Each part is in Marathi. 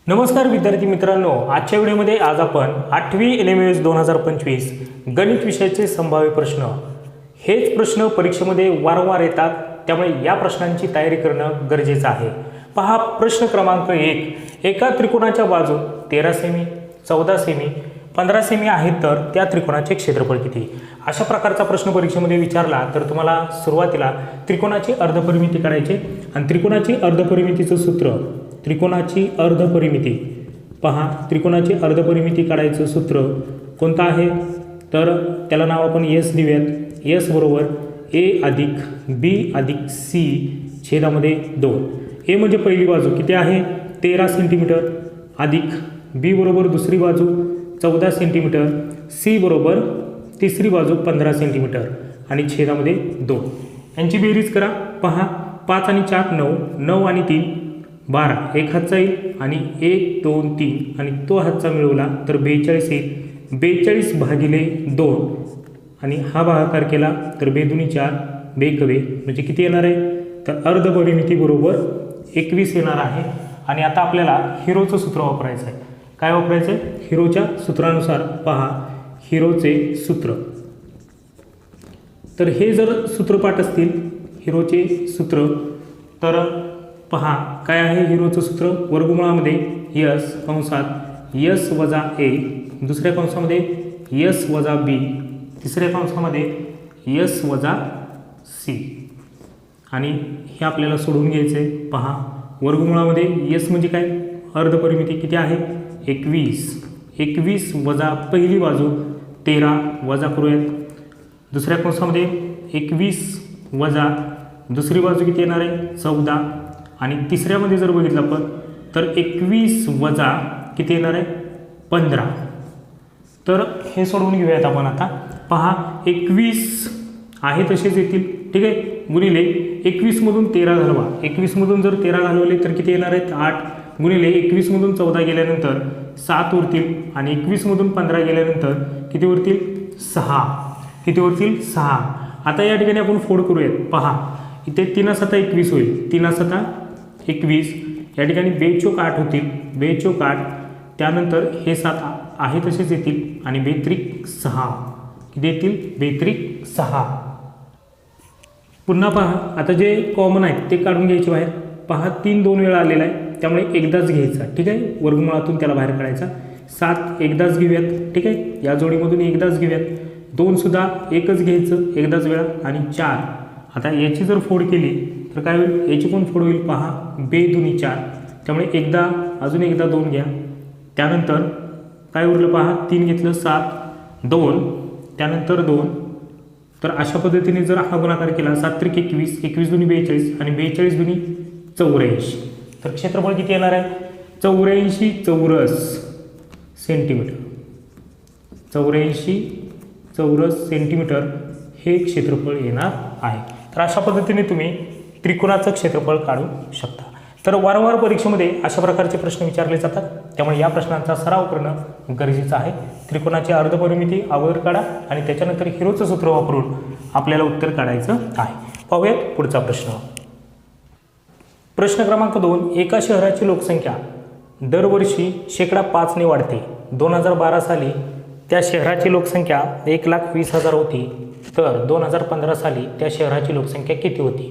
नमस्कार विद्यार्थी मित्रांनो, आजच्या व्हिडिओमध्ये आज आपण 8वी NMS 2025 गणित विषयाचे संभाव्य प्रश्न, हेच प्रश्न परीक्षेमध्ये वारंवार येतात, त्यामुळे या प्रश्नांची तयारी करणं गरजेचं आहे। पहा प्रश्न क्रमांक 1, एका त्रिकोणाच्या बाजू 13 सेमी, 14 सेमी, 15 सेमी आहेत, तर त्या त्रिकोणाचे क्षेत्रफळ किती? अशा प्रकारचा प्रश्न परीक्षेमध्ये विचारला तर तुम्हाला सुरुवातीला त्रिकोणाची अर्धपरिमिती काढायची आणि त्रिकोणाची अर्धपरिमितीचं सूत्र, त्रिकोणाची अर्धपरिमिती, पहा त्रिकोणाची अर्धपरिमिती काढायचं सूत्र कोणतं आहे, तर त्याला नाव आपण एस देऊयात। एस बरोबर ए अधिक बी अधिक सी छेदामध्ये 2। ए म्हणजे पहिली बाजू किती आहे 13 सेंटीमीटर, अधिक बी बरोबर दुसरी बाजू 14 सेंटीमीटर, सी बरोबर तिसरी बाजू 15 सेंटीमीटर आणि छेदामध्ये 2। यांची बेरीज करा। पहा 5 आणि 4 9, 9 आणि 3 12, एक हातचा येईल आणि 1 2 3 आणि तो हातचा मिळवला तर 42 येईल। 42 भागिले 2 आणि हा भागाकार केला तर 2 दुनी 4, 2 कवे म्हणजे किती येणार आहे, तर अर्धपरिमिती बरोबर 21 येणार आहे। आणि आता आपल्याला हिरोचं सूत्र वापरायचं आहे। काय वापरायचं आहे? हिरोच्या सूत्रानुसार पहा हिरोचे सूत्र, तर हे जर सूत्रपाठ असतील हिरोचे सूत्र, तर पहा काय आहे हिरोचं सूत्र, वर्गमुळामध्ये यस कंसात यस वजा ए, दुसऱ्या कंसामध्ये यस वजा बी, तिसऱ्या कंसामध्ये यस वजा सी, आणि हे आपल्याला सोडून घ्यायचं आहे। पहा वर्गमुळामध्ये यस म्हणजे काय, अर्धपरिमिती किती आहे 21, 21 वजा पहिली बाजू 13 वजा करूयात, दुसऱ्या कंसामध्ये 21 वजा दुसरी बाजू किती येणार आहे 14, आणि तिसऱ्यामध्ये जर बघितलं आपण तर 21 वजा किती येणार आहे 15। तर हे सोडवून घेऊयात आपण आता। पहा 21 आहे तसेच येतील, ठीक आहे, गुणिले 21 मधून 13 घालवा, 21 मधून जर 13 घालवले तर किती येणार आहेत 8, गुणिले 21 मधून 14 गेल्यानंतर 7 उरतील आणि 21 मधून 15 गेल्यानंतर किती उरतील 6, किती उरतील 6। आता या ठिकाणी आपण फोड करूयात। पहा इथे 3 7 21 होईल, 3 7 21, या ठिकाणी 2 चौक 8 होतील, 2 चौक 8, त्यानंतर हे 7 आहे तसेच येतील आणि 2 त्रिक 6 किती येतील 2 त्रिक 6। पुन्हा पहा आता जे कॉमन आहेत ते काढून घ्यायचे बाहेर। पहा 3 2 वेळा आलेला आहे, त्यामुळे एकदाच घ्यायचा, ठीक आहे, वर्गमुळातून त्याला बाहेर काढायचा। 7 एकदाच घेऊयात, ठीक आहे, या जोडीमधून एकदाच घेऊयात, 2 सुद्धा एकच घ्यायचं एकदाच वेळा, आणि 4 आता याची जर फोड केली तर काय होईल, याची पण फोड होईल। पहा 2 दुनी 4, त्यामुळे एकदा अजून एकदा 2 घ्या, त्यानंतर काय उरलं पहा 3 घेतलं 7 2, त्यानंतर 2, तर अशा पद्धतीने जर हा गुणाकार केला 7 त्रिक 21, 21 दुनी 42 आणि 42 दुनी 84, तर क्षेत्रफळ किती येणार आहे 84 चौरस सेंटीमीटर, 84 चौरस सेंटीमीटर हे क्षेत्रफळ येणार आहे। तर अशा पद्धतीने तुम्ही त्रिकोणाचं क्षेत्रफळ काढू शकता। तर वारंवार परीक्षेमध्ये अशा प्रकारचे प्रश्न विचारले जातात, त्यामुळे या प्रश्नांचा सराव करणं गरजेचं आहे। त्रिकोणाची अर्धपरिमिती अगोदर काढा आणि त्याच्यानंतर हिरोचं सूत्र वापरून आपल्याला उत्तर काढायचं आहे। पाहूयात पुढचा प्रश्न। प्रश्न क्रमांक 2, एका शहराची लोकसंख्या दरवर्षी 5% ने वाढते। 2012 साली त्या शहराची लोकसंख्या 1,20,000 होती, तर 2015 साली त्या शहराची लोकसंख्या किती होती?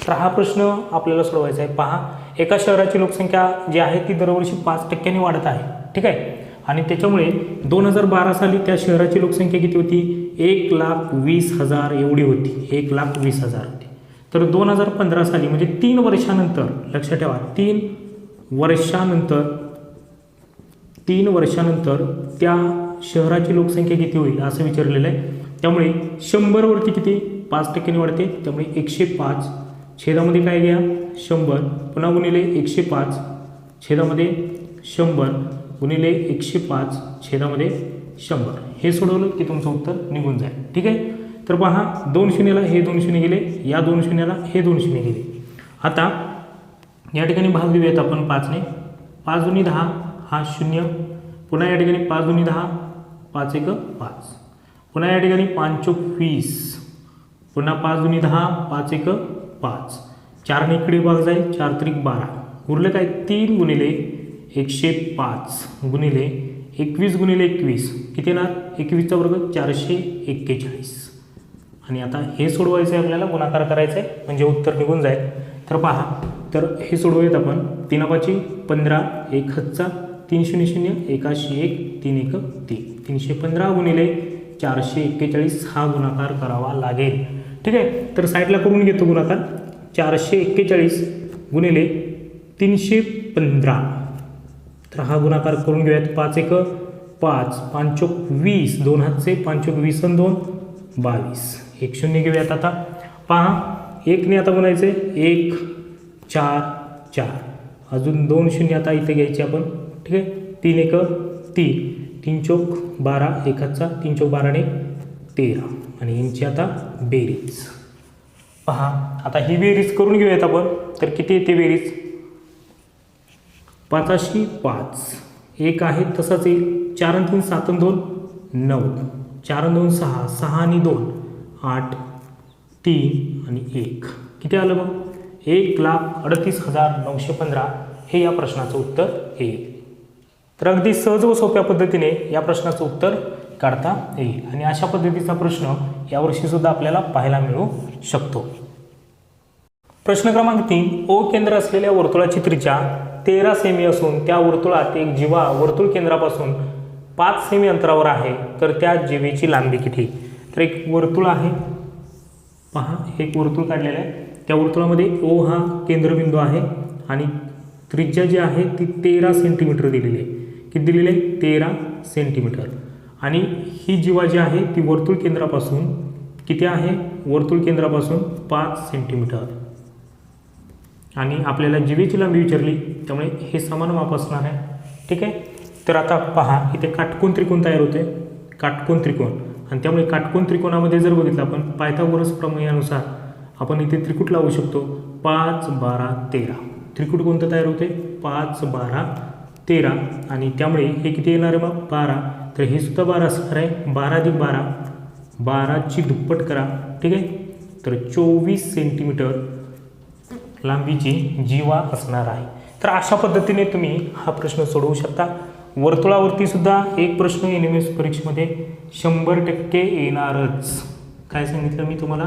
तर हा प्रश्न आपल्याला सोडवायचा आहे। पहा एका शहराची लोकसंख्या जी आहे ती दरवर्षी 5% वाढत आहे, ठीक आहे, आणि त्याच्यामुळे 2012 साली त्या शहराची लोकसंख्या किती होती 1,20,000 एवढी होती, 1,20,000 होती। तर 2015 साली म्हणजे 3 वर्षानंतर, लक्षात ठेवा 3 वर्षानंतर त्या शहराची लोकसंख्या किती होईल असं विचारलेलं आहे। त्यामुळे 100 वरती किती 5% वाढते, त्यामुळे 105 छेदामध्ये काय घ्या 100, पुन्हा गुणिले 105 छेदामध्ये 100 गुणिले 105 छेदामध्ये 100, हे सोडवलं की तुमचं उत्तर निघून जाईल, ठीक आहे। तर पहा 2 शून्याला हे 2 शून्य गेले, या 2 शून्याला हे 2 शून्य गेले। आता या ठिकाणी भाग देऊयात आपण 5 ने, 5 दुनी 10 हा 0, पुन्हा या ठिकाणी 5 दुनी 10 5 1 5, पुन्हा या ठिकाणी 5 चौक 20, पुन्हा 5 दुनी 10 5 1 5, 4 ने इकडे भाग जाईल 4 त्रिक 12, उरलं काय 3 गुणिले 105 गुणिले 21 गुणिले 21 किती येणार? 21चा वर्ग 441. आणि आता हे सोडवायचं आहे आपल्याला, गुणाकार करायचं आहे म्हणजे उत्तर निघून जाईल. तर पहा, तर हे सोडवूयात आपण. 3 5 15, 1 हातचा 3 0 0, 1 1 3 1 3, 315 गुणिले 441 हा गुणाकार करावा लागेल. ठीक आहे, तर साईडला करून घेतो गुणाकार. 441 गुणिले 315, तर हा गुणाकार करून घेऊयात. 5 1 5, 5 चोक 20, 2 हातचे 5 चोक 20 आणि 2 22, 1 0 घेऊयात. आता पहा, 1 ने आता म्हणायचे 1 4 4, अजून 2 0 आता इथे घ्यायचे आपण. ठीक आहे, 3 1 3, 3 चोक 12, 1 हातचा 3 चोक 12 ने 13, आणि यांची आता बेरीज. पहा, आता ही बेरीज करून घेऊयात आपण. तर किती येते बेरीज? 5 5, 1 आहे तसाच येईल. 4 आणि 3 7 आणि 2 9, 4 आणि 2 6, 6 आणि 2 8, 3 आणि 1 किती आलं मग? 1,38,915 हे या प्रश्नाचं उत्तर येईल. तर अगदी सहज व सोप्या पद्धतीने या प्रश्नाचं उत्तर काढता येईल. आणि अशा पद्धतीचा प्रश्न यावर्षी सुद्धा आपल्याला पाहायला मिळू शकतो. प्रश्न क्रमांक 3, ओ केंद्र असलेल्या वर्तुळाची त्रिज्या 13 सेमी असून त्या वर्तुळात एक जीवा वर्तुळ केंद्रापासून 5 सेमी अंतरावर आहे, तर त्या जीवेची लांबी किती? तर एक वर्तुळ आहे, पहा एक वर्तुळ काढलेलं आहे. त्या वर्तुळामध्ये ओ हा केंद्रबिंदू आहे आणि त्रिज्या जी आहे ती 13 सेंटीमीटर दिलेली आहे. किती दिलेली आहे? 13 सेंटीमीटर. आणि ही जीवा जी आहे ती वर्तुळ केंद्रापासून किती आहे? वर्तुळ केंद्रापासून 5 सेंटीमीटर. आणि आपल्याला जीवेची लांबी विचारली, त्यामुळे हे समान माप असणार आहे. ठीक आहे, तर आता पहा, इथे काटकोन त्रिकोण तयार होते, काटकोन त्रिकोण. आणि त्यामुळे काटकोन त्रिकोणामध्ये जर बघितलं आपण पायथागोरस प्रमेयानुसार आपण इथे त्रिकूट लावू शकतो. 5 12 13 त्रिकूट कोणतं तयार होते? 5 12 13. आणि त्यामुळे हे किती येणार आहे मग? 12. तर हे सुद्धा 12 असणार आहे. 12 अधिक 12, 12ची दुप्पट करा. ठीक आहे, तर 24 सेंटीमीटर लांबीची जीवा असणार आहे. तर अशा पद्धतीने तुम्ही हा प्रश्न सोडवू शकता. वर्तुळावरती सुद्धा एक प्रश्न NMS परीक्षेमध्ये 100% येणारच. काय सांगितलं मी तुम्हाला?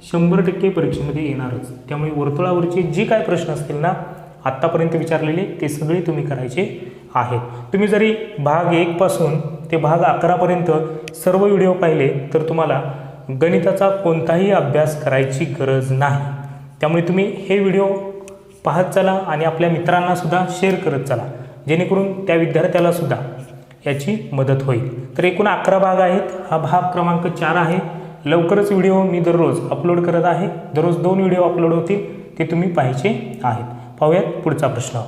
100% परीक्षेमध्ये येणारच. त्यामुळे वर्तुळावरचे जे काय प्रश्न असतील ना आत्तापर्यंत विचारलेले ते सगळे तुम्ही करायचे आहेत. तुम्ही जरी भाग 1 पासून ते भाग 11 पर्यंत सर्व व्हिडिओ पाहिले तर तुम्हाला गणिताचा कोणताही अभ्यास करायची गरज नाही. त्यामुळे तुम्ही हे व्हिडिओ पाहत चला आणि आपल्या मित्रांना सुद्धा शेअर करत चला, जेणेकरून त्या विद्यार्थ्याला सुद्धा याची मदत होईल. तर एकूण 11 भाग आहेत. हा भाग क्रमांक 4 आहे. लवकरच व्हिडिओ मी दररोज अपलोड करत आहे. दररोज 2 व्हिडिओ अपलोड होतील, ते तुम्ही पाहायचे आहेत. पाहूयात पुढचा प्रश्न.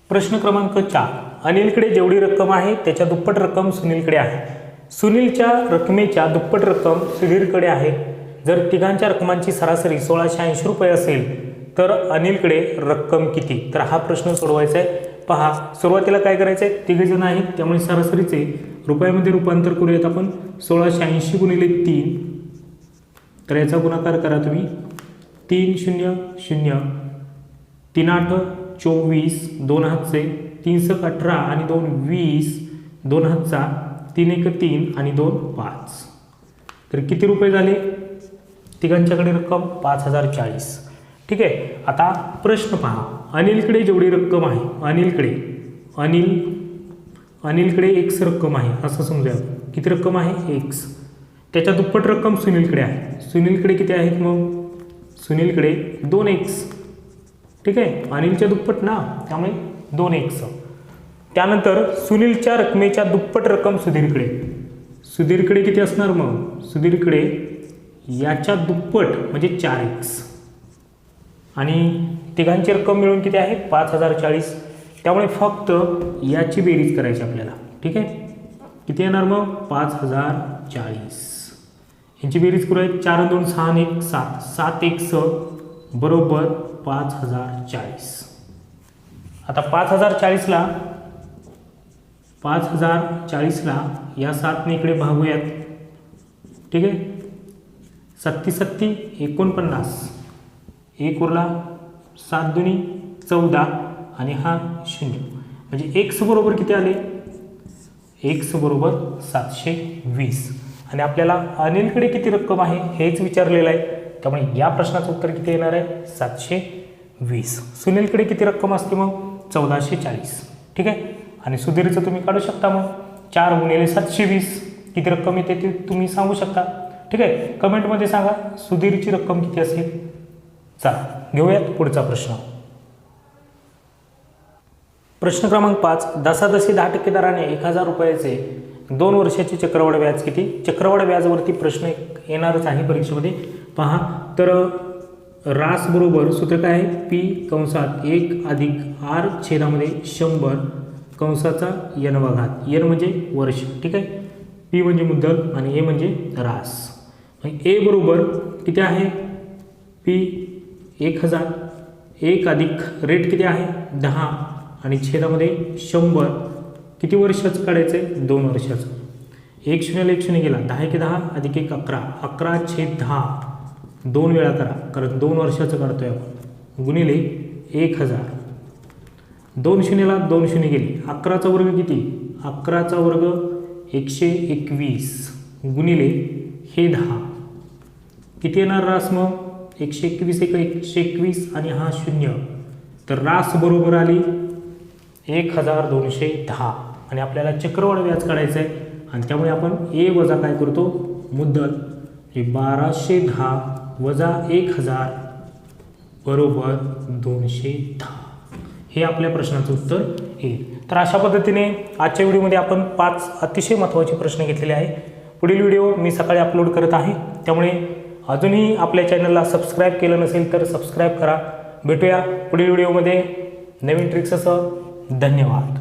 प्रश्न क्रमांक 4, अनिलकडे जेवढी रक्कम आहे त्याच्या दुप्पट रक्कम सुनीलकडे आहे. सुनीलच्या रकमेच्या दुप्पट रक्कम सुधीरकडे आहे. जर तिघांच्या रकमांची सरासरी 1680 रुपये असेल तर अनिलकडे रक्कम किती? तर हा प्रश्न सोडवायचा आहे. पहा, सुरुवातीला काय करायचं आहे? तिघजण आहेत, त्यामुळे सरासरीचे रुपयामध्ये रूपांतर करूयात आपण. 1680 गुणिले 3, तर याचा गुणाकार करा तुम्ही. 3 0 0, 3 8 24, 2 हातचे 3 6 18 आणि 2 20, 2 हातचा 3 1 3 आणि 2 5. तर किती रुपये झाले? तिघांच्याकडे रक्कम 5040. ठीक आहे, आता प्रश्न पहा. अनिलकडे जेवढी रक्कम आहे, अनिलकडे एक्स रक्कम आहे असं समजूया. किती रक्कम आहे? एक्स. त्याच्या दुप्पट रक्कम सुनीलकडे आहे. सुनीलकडे किती आहेत मग? सुनीलकडे 2x. ठीक आहे, अनिलच्या दुप्पट ना, त्यामुळे 2x. त्यानंतर सुनीलच्या रकमेच्या दुप्पट रक्कम सुधीरकडे. सुधीरकडे किती असणार मग? सुधीरकडे याच्या दुप्पट म्हणजे 4x. आणि तिघांची रक्कम मिळून किती आहे? 5040. त्यामुळे फक्त याची बेरीज करायची आपल्याला. ठीक आहे, किती येणार मग? 5040. यांची बेरीज करूया. 4 2 6 1 7, 7x बरोबर 5040. आता 5040ला या 7ने इकडे भागूयात. ठीक आहे, 7 7 49, 1 उरला, 7 2 14 आणि हा 0, म्हणजे x बरोबर किती आले, x बरोबर 720. आणि आपल्याला अनिलकडे किती रक्कम आहे हेच विचारलेलं आहे, त्यामुळे या प्रश्नाचं उत्तर किती येणार आहे, 720. सुनीलकडे किती रक्कम असते मग, 1440. ठीक आहे. आणि सुधीरचं तुम्ही काढू शकता मग 4 गुणिले 720 किती रक्कम येते ते तुम्ही सांगू शकता. ठीक आहे, कमेंटमध्ये सांगा सुधीरची रक्कम किती असेल. चला घेऊयात पुढचा प्रश्न. प्रश्न क्रमांक 5, दसादशी 10% दराने 1000 रुपयाचे 2 वर्षाचे चक्रवाढ व्याज किती. चक्रवाढ व्याजावरती प्रश्न येणारच आहे परीक्षेमध्ये. पहा तर रास बरोबर सूत्र काय आहे, पी कंसात 1 अधिक आर छेदामध्ये 100 कंसाचा n वा घात. n म्हणजे वर्ष. ठीक आहे, पी म्हणजे मुद्दल आणि ए म्हणजे रास. ए बरोबर किती आहे, पी 1000, 1 अधिक रेट किती आहे 10 आणि छेदामध्ये 100 किती वर्षाचं काढायचं आहे, 2 वर्षाचं. 1 0 1 0 गेला, 10 1 10 अधिक 1 11, 11/10 2 वेळा करा कारण 2 वर्षाचं काढतोय आपण, गुणिले 1000. 2 0ला 2 0 गेले, 11चा वर्ग किती, 11चा वर्ग 121 गुणिले हे 10 किती येणार रास मग, 121 1 121 आणि हा 0, तर रास बरोबर आली 1210. आणि आपल्याला चक्रवाढ व्याज काढायचं आहे आणि त्यामुळे आपण ए वजा काय करतो, मुद्दल, हे 1210 वजा 1000 बरोबर 210. हे आपल्या प्रश्नाचं उत्तर येईल. तर अशा पद्धतीने आजच्या व्हिडिओमध्ये आपण 5 अतिशय महत्त्वाचे प्रश्न घेतलेले आहे. पुढील व्हिडिओ मी सकाळी अपलोड करत आहे, त्यामुळे अजूनही आपल्या चॅनलला सबस्क्राईब केलं नसेल तर सबस्क्राईब करा. भेटूया पुढील व्हिडिओमध्ये नवीन ट्रिक्ससह. धन्यवाद.